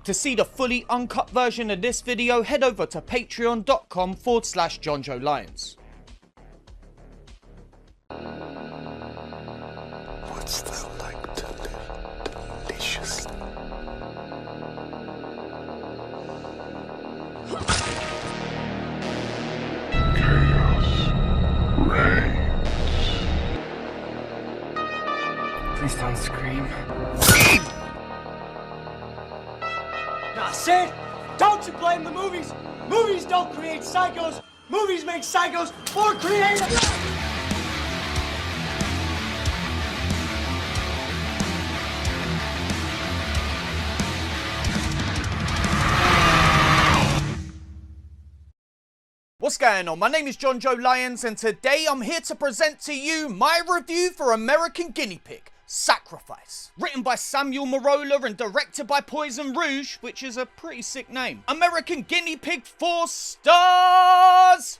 To see the fully uncut version of this video, head over to patreon.com/Jonjo Lyons. What's that like to live deliciously? Chaos reigns. Please don't scream. Nah, Sid, don't you blame the movies. Movies don't create psychos. Movies make psychos more creative. What's going on? My name is Jonjo Lyons, and today I'm here to present to you my review for American Guinea Pig, Sacrifice. Written by Samuel Marola and directed by Poison Rouge, which is a pretty sick name. American Guinea Pig, 4 stars!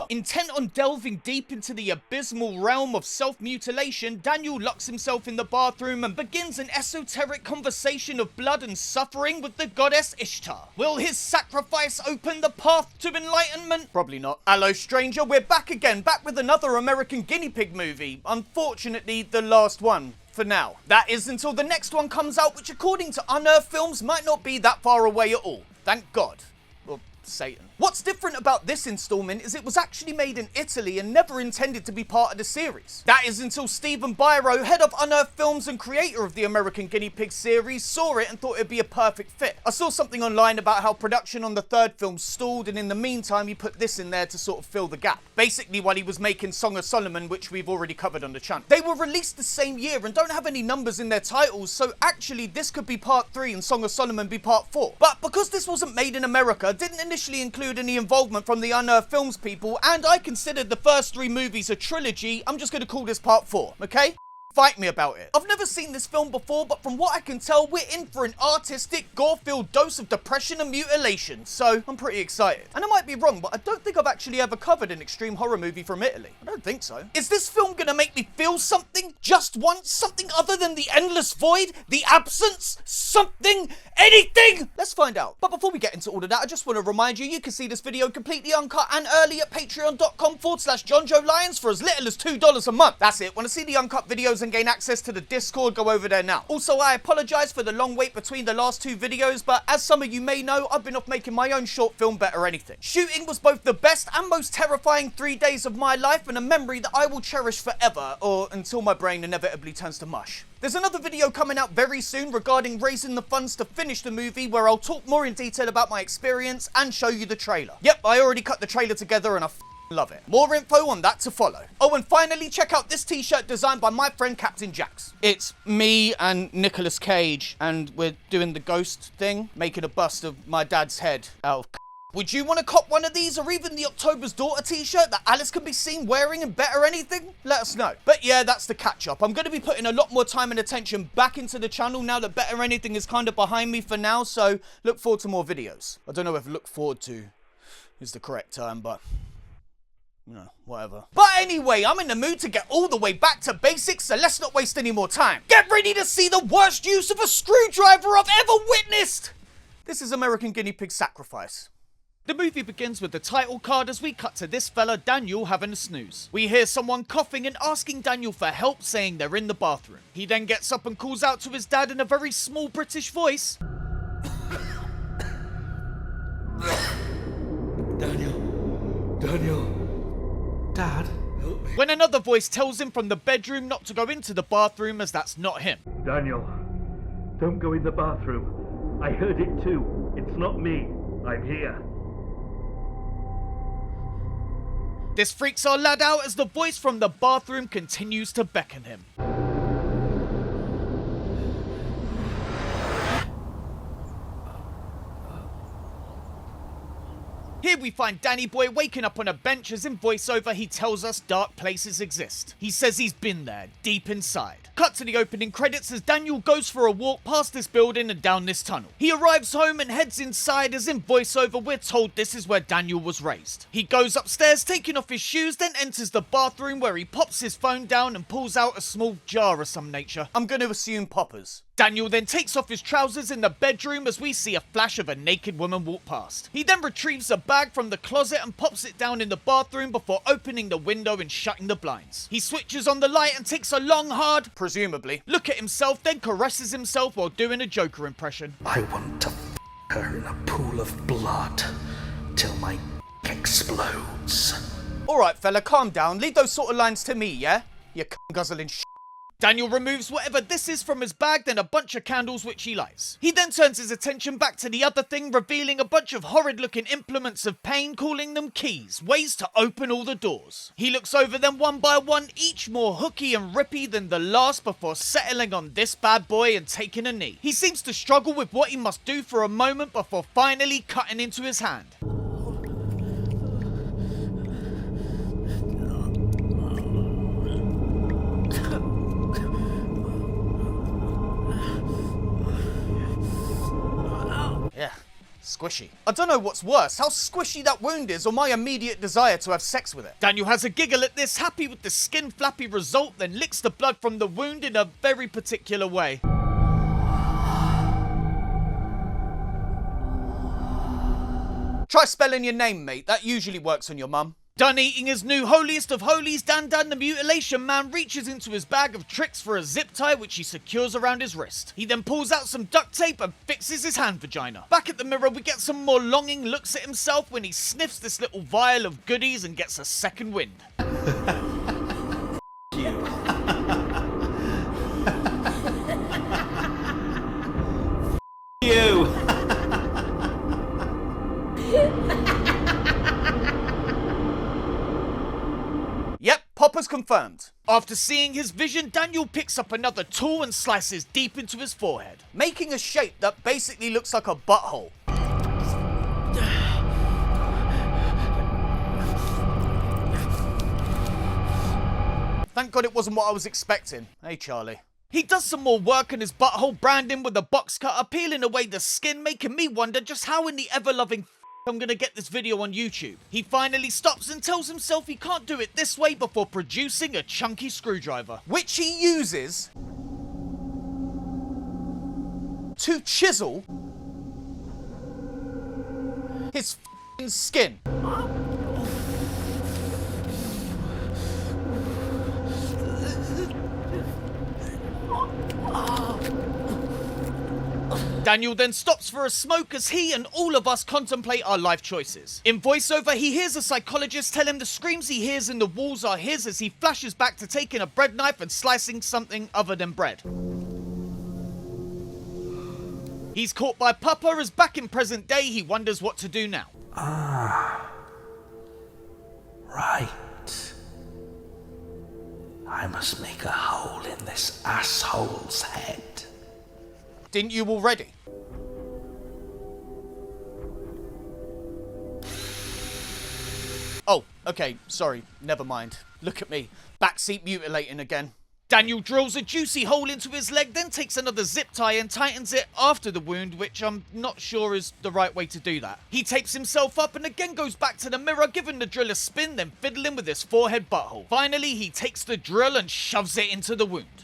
Intent on delving deep into the abysmal realm of self-mutilation, Daniel locks himself in the bathroom and begins an esoteric conversation of blood and suffering with the goddess Ishtar. Will his sacrifice open the path to enlightenment? Probably not. Hello stranger, we're back again, back with another American Guinea Pig movie. Unfortunately, the last one. For now. That is until the next one comes out, which according to Unearthed Films might not be that far away at all. Thank God. Or Satan. What's different about this installment is it was actually made in Italy and never intended to be part of the series. That is until Stephen Byro, head of Unearthed Films and creator of the American Guinea Pig series, saw it and thought it'd be a perfect fit. I saw something online about how production on the third film stalled, and in the meantime he put this in there to sort of fill the gap. Basically while he was making Song of Solomon, which we've already covered on the channel. They were released the same year and don't have any numbers in their titles, so actually this could be part 3 and Song of Solomon be part 4. But because this wasn't made in America, didn't initially include any involvement from the Unearthed Films people, and I considered the first 3 movies a trilogy, I'm just going to call this part 4, okay? Fight me about it. I've never seen this film before, but from what I can tell, we're in for an artistic, gore-filled dose of depression and mutilation, so I'm pretty excited. And I might be wrong, but I don't think I've actually ever covered an extreme horror movie from Italy. I don't think so. Is this film gonna make me feel something? Just once? Something other than the endless void? The absence? Something? Anything? Let's find out. But before we get into all of that, I just want to remind you, you can see this video completely uncut and early at patreon.com/Jonjo Lyons for as little as $2 a month. That's it. Want to see the uncut videos and gain access to the Discord, go over there now. Also, I apologize for the long wait between the last 2 videos, but as some of you may know, I've been off making my own short film Better Anything. Shooting was both the best and most terrifying 3 days of my life, and a memory that I will cherish forever, or until my brain inevitably turns to mush. There's another video coming out very soon regarding raising the funds to finish the movie, where I'll talk more in detail about my experience and show you the trailer. Yep, I already cut the trailer together and I love it. More info on that to follow. Oh, and finally, check out this t-shirt designed by my friend Captain Jax. It's me and Nicolas Cage, and we're doing the ghost thing, making a bust of my dad's head out of Would you want to cop one of these, or even the October's Daughter t-shirt that Alice can be seen wearing in Better Anything? Let us know. But yeah, that's the catch-up. I'm going to be putting a lot more time and attention back into the channel now that Better Anything is kind of behind me for now, so look forward to more videos. I don't know if look forward to is the correct term, but you know, whatever. But anyway, I'm in the mood to get all the way back to basics, so let's not waste any more time. Get ready to see the worst use of a screwdriver I've ever witnessed! This is American Guinea Pig Sacrifice. The movie begins with the title card as we cut to this fella Daniel having a snooze. We hear someone coughing and asking Daniel for help, saying they're in the bathroom. He then gets up and calls out to his dad in a very small British voice. Daniel, Dad, help me. When another voice tells him from the bedroom not to go into the bathroom as that's not him. Daniel, don't go in the bathroom. I heard it too. It's not me. I'm here. This freaks our lad out as the voice from the bathroom continues to beckon him. Here we find Danny Boy waking up on a bench as in voiceover he tells us dark places exist. He says he's been there, deep inside. Cut to the opening credits as Daniel goes for a walk past this building and down this tunnel. He arrives home and heads inside as in voiceover we're told this is where Daniel was raised. He goes upstairs taking off his shoes, then enters the bathroom where he pops his phone down and pulls out a small jar of some nature. I'm going to assume poppers. Daniel then takes off his trousers in the bedroom as we see a flash of a naked woman walk past. He then retrieves a bag from the closet and pops it down in the bathroom before opening the window and shutting the blinds. He switches on the light and takes a long, hard, presumably, look at himself, then caresses himself while doing a Joker impression. I want to her in a pool of blood till my explodes. Alright fella, calm down. Leave those sort of lines to me, yeah? You guzzling sh**. Daniel removes whatever this is from his bag, then a bunch of candles which he lights. He then turns his attention back to the other thing, revealing a bunch of horrid looking implements of pain, calling them keys, ways to open all the doors. He looks over them one by one, each more hooky and rippy than the last before settling on this bad boy and taking a knee. He seems to struggle with what he must do for a moment before finally cutting into his hand. Yeah, squishy. I don't know what's worse, how squishy that wound is or my immediate desire to have sex with it. Daniel has a giggle at this, happy with the skin flappy result, then licks the blood from the wound in a very particular way. Try spelling your name, mate. That usually works on your mum. Done eating his new holiest of holies, Dan the Mutilation Man reaches into his bag of tricks for a zip tie which he secures around his wrist. He then pulls out some duct tape and fixes his hand vagina. Back at the mirror we get some more longing looks at himself when he sniffs this little vial of goodies and gets a second wind. You. Yep, Popper's confirmed. After seeing his vision, Daniel picks up another tool and slices deep into his forehead, making a shape that basically looks like a butthole. Thank God it wasn't what I was expecting. Hey, Charlie. He does some more work on his butthole, branding with a box cutter, peeling away the skin, making me wonder just how in the ever-loving I'm gonna get this video on YouTube. He finally stops and tells himself he can't do it this way before producing a chunky screwdriver, which he uses to chisel his f***ing skin. Daniel then stops for a smoke as he and all of us contemplate our life choices. In voiceover, he hears a psychologist tell him the screams he hears in the walls are his as he flashes back to taking a bread knife and slicing something other than bread. He's caught by Papa as back in present day he wonders what to do now. Right. I must make a hole in this asshole's head. Didn't you already? Oh, okay, sorry, never mind. Look at me, backseat mutilating again. Daniel drills a juicy hole into his leg, then takes another zip tie and tightens it after the wound, which I'm not sure is the right way to do that. He tapes himself up and again goes back to the mirror, giving the drill a spin, then fiddling with his forehead butthole. Finally, he takes the drill and shoves it into the wound.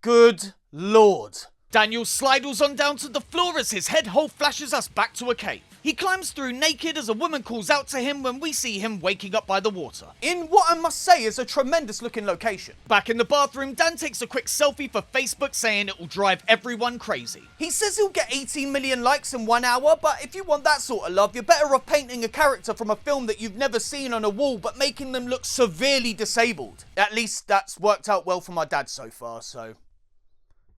Good Lord. Daniel slidles on down to the floor as his head hole flashes us back to a cave. He climbs through naked as a woman calls out to him when we see him waking up by the water, in what I must say is a tremendous looking location. Back in the bathroom, Dan takes a quick selfie for Facebook saying it will drive everyone crazy. He says he'll get 18 million likes in 1 hour, but if you want that sort of love, you're better off painting a character from a film that you've never seen on a wall but making them look severely disabled. At least that's worked out well for my dad so far, so...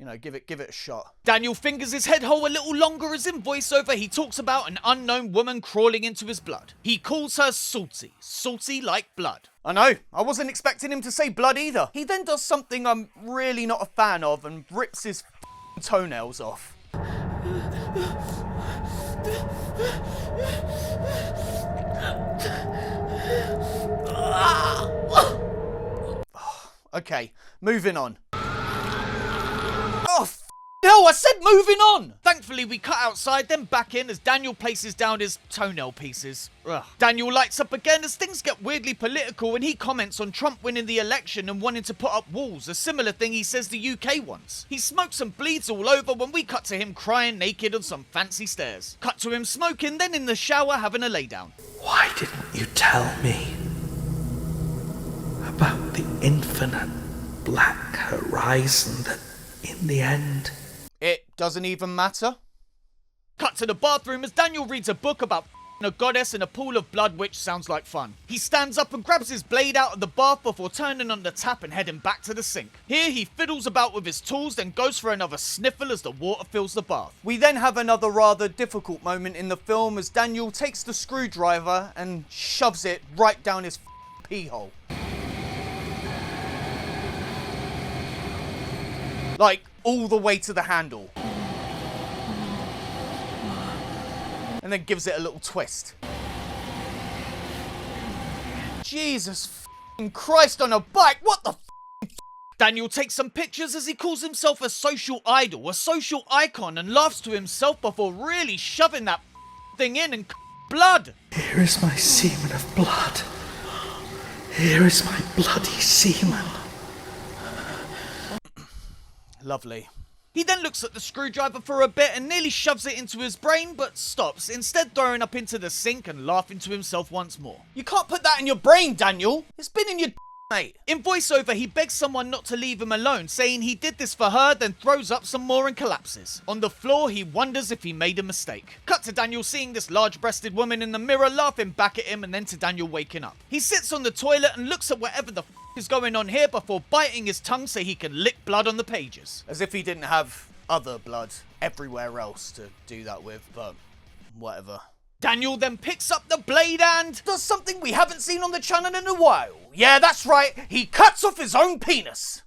you know, give it a shot. Daniel fingers his head hole a little longer as in voiceover he talks about an unknown woman crawling into his blood. He calls her salty. Salty like blood. I know, I wasn't expecting him to say blood either. He then does something I'm really not a fan of and rips his toenails off. Okay, moving on. Oh, no, I said moving on! Thankfully, we cut outside, then back in as Daniel places down his toenail pieces. Ugh. Daniel lights up again as things get weirdly political and he comments on Trump winning the election and wanting to put up walls, a similar thing he says the UK wants. He smokes and bleeds all over when we cut to him crying naked on some fancy stairs. Cut to him smoking, then in the shower having a laydown. Why didn't you tell me about the infinite black horizon that, in the end... It doesn't even matter. Cut to the bathroom as Daniel reads a book about a goddess in a pool of blood, which sounds like fun. He stands up and grabs his blade out of the bath before turning on the tap and heading back to the sink. Here he fiddles about with his tools, then goes for another sniffle as the water fills the bath. We then have another rather difficult moment in the film as Daniel takes the screwdriver and shoves it right down his pee hole. Like, all the way to the handle. And then gives it a little twist. Jesus Christ on a bike, what the Daniel takes some pictures as he calls himself a social idol, a social icon, and laughs to himself before really shoving that thing in and blood. Here is my semen of blood. Here is my bloody semen. Lovely. He then looks at the screwdriver for a bit and nearly shoves it into his brain, but stops, instead throwing up into the sink and laughing to himself once more. You can't put that in your brain, Daniel. It's been in your mate. In voiceover, he begs someone not to leave him alone, saying he did this for her, then throws up some more and collapses. On the floor, he wonders if he made a mistake. Cut to Daniel seeing this large-breasted woman in the mirror, laughing back at him, and then to Daniel waking up. He sits on the toilet and looks at whatever the is going on here before biting his tongue so he can lick blood on the pages. As if he didn't have other blood everywhere else to do that with, but whatever. Daniel then picks up the blade and does something we haven't seen on the channel in a while. Yeah, that's right, he cuts off his own penis.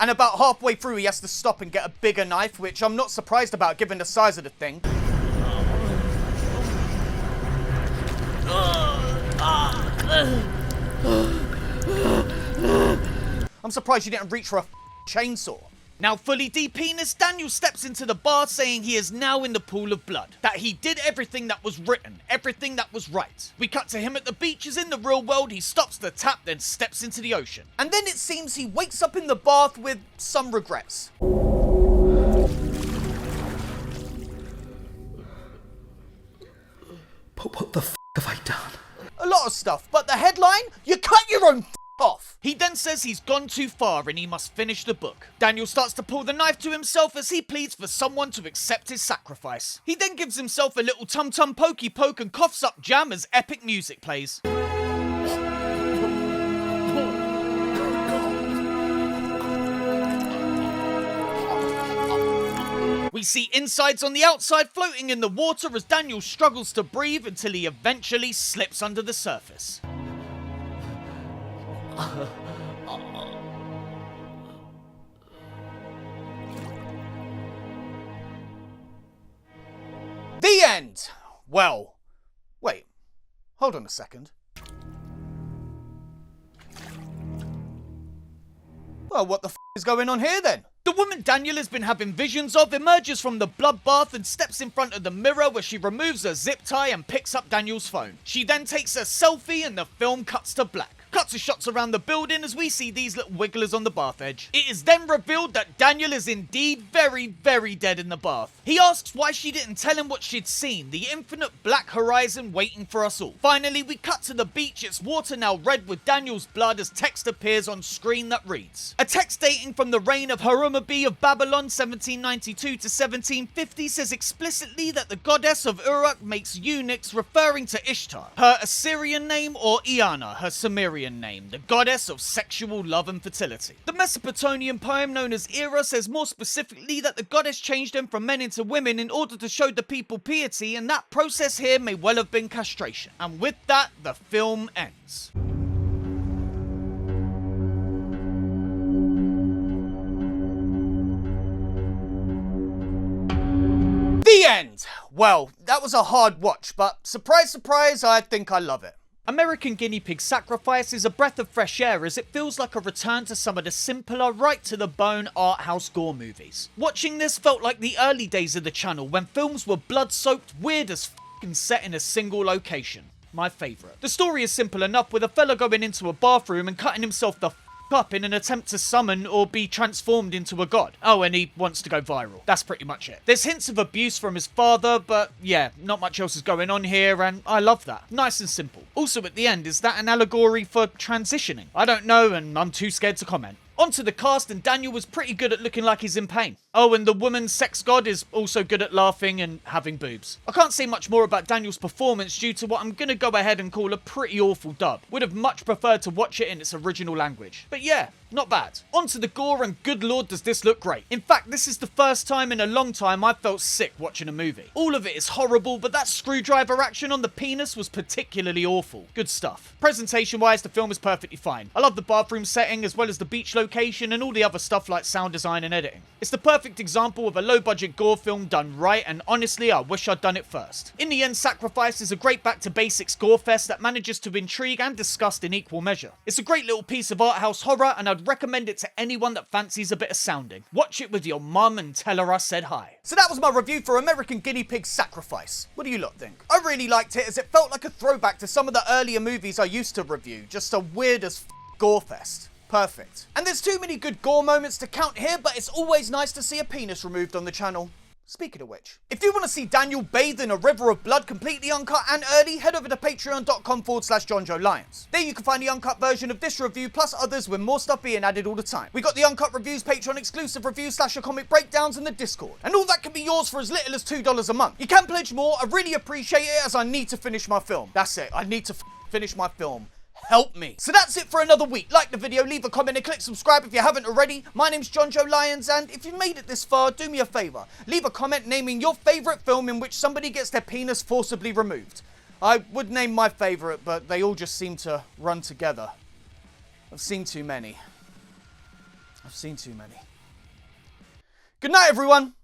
And about halfway through he has to stop and get a bigger knife, which I'm not surprised about given the size of the thing. I'm surprised you didn't reach for a chainsaw. Now fully de-penis, Daniel steps into the bar saying he is now in the pool of blood. That he did everything that was written, everything that was right. We cut to him at the beach as in the real world, he stops the tap, then steps into the ocean. And then it seems he wakes up in the bath with some regrets. But what the f*** have I done? A lot of stuff, but the headline? You cut your own off. He then says he's gone too far and he must finish the book. Daniel starts to pull the knife to himself as he pleads for someone to accept his sacrifice. He then gives himself a little tum-tum pokey poke and coughs up jam as epic music plays. We see insides on the outside floating in the water as Daniel struggles to breathe until he eventually slips under the surface. The end! Well, wait, hold on a second. Well, what the f*** is going on here then? The woman Daniel has been having visions of emerges from the bloodbath and steps in front of the mirror where she removes a zip tie and picks up Daniel's phone. She then takes a selfie and the film cuts to black. Cut to shots around the building as we see these little wigglers on the bath edge. It is then revealed that Daniel is indeed very, very dead in the bath. He asks why she didn't tell him what she'd seen, the infinite black horizon waiting for us all. Finally, we cut to the beach, its water now red with Daniel's blood as text appears on screen that reads. A text dating from the reign of Hammurabi of Babylon 1792 to 1750 says explicitly that the goddess of Uruk makes eunuchs, referring to Ishtar, her Assyrian name, or Iana, her Sumerian name, the goddess of sexual love and fertility. The Mesopotamian poem known as Era says more specifically that the goddess changed them from men into women in order to show the people piety, and that process here may well have been castration. And with that, the film ends. The end! Well, that was a hard watch, but surprise, surprise, I think I love it. American Guinea Pig Sacrifice is a breath of fresh air as it feels like a return to some of the simpler, right-to-the-bone Arthouse gore movies. Watching this felt like the early days of the channel when films were blood-soaked, weird as and set in a single location. My favourite. The story is simple enough, with a fella going into a bathroom and cutting himself the up in an attempt to summon or be transformed into a god. Oh, and he wants to go viral. That's pretty much it. There's hints of abuse from his father, but yeah, not much else is going on here, and I love that. Nice and simple. Also at the end, is that an allegory for transitioning? I don't know, and I'm too scared to comment. Onto the cast, and Daniel was pretty good at looking like he's in pain. Oh, and the woman sex god is also good at laughing and having boobs. I can't say much more about Daniel's performance due to what I'm gonna go ahead and call a pretty awful dub. Would have much preferred to watch it in its original language. But yeah, not bad. Onto the gore, and good lord does this look great. In fact, this is the first time in a long time I felt sick watching a movie. All of it is horrible, but that screwdriver action on the penis was particularly awful. Good stuff. Presentation wise, the film is perfectly fine. I love the bathroom setting as well as the beach location and all the other stuff like sound design and editing. It's the perfect example of a low budget gore film done right, and honestly I wish I'd done it first. In the end, Sacrifice is a great back to basics gore fest that manages to intrigue and disgust in equal measure. It's a great little piece of art house horror, and I'd recommend it to anyone that fancies a bit of sounding. Watch it with your mum and tell her I said hi. So that was my review for American Guinea Pig Sacrifice. What do you lot think? I really liked it as it felt like a throwback to some of the earlier movies I used to review, just a weird as gore fest. Perfect. And there's too many good gore moments to count here, but it's always nice to see a penis removed on the channel. Speaking of which, if you want to see Daniel bathe in a river of blood completely uncut and early, head over to patreon.com/Jonjo Lyons. There you can find the uncut version of this review plus others with more stuff being added all the time. We got the uncut reviews, Patreon exclusive reviews, / comic breakdowns in the Discord. And all that can be yours for as little as $2 a month. You can pledge more, I really appreciate it as I need to finish my film. That's it, I need to finish my film. Help me. So that's it for another week. Like the video, leave a comment and click subscribe if you haven't already. My name's Jonjo Lyons, and if you've made it this far, do me a favour. Leave a comment naming your favourite film in which somebody gets their penis forcibly removed. I would name my favourite, but they all just seem to run together. I've seen too many. Good night, everyone.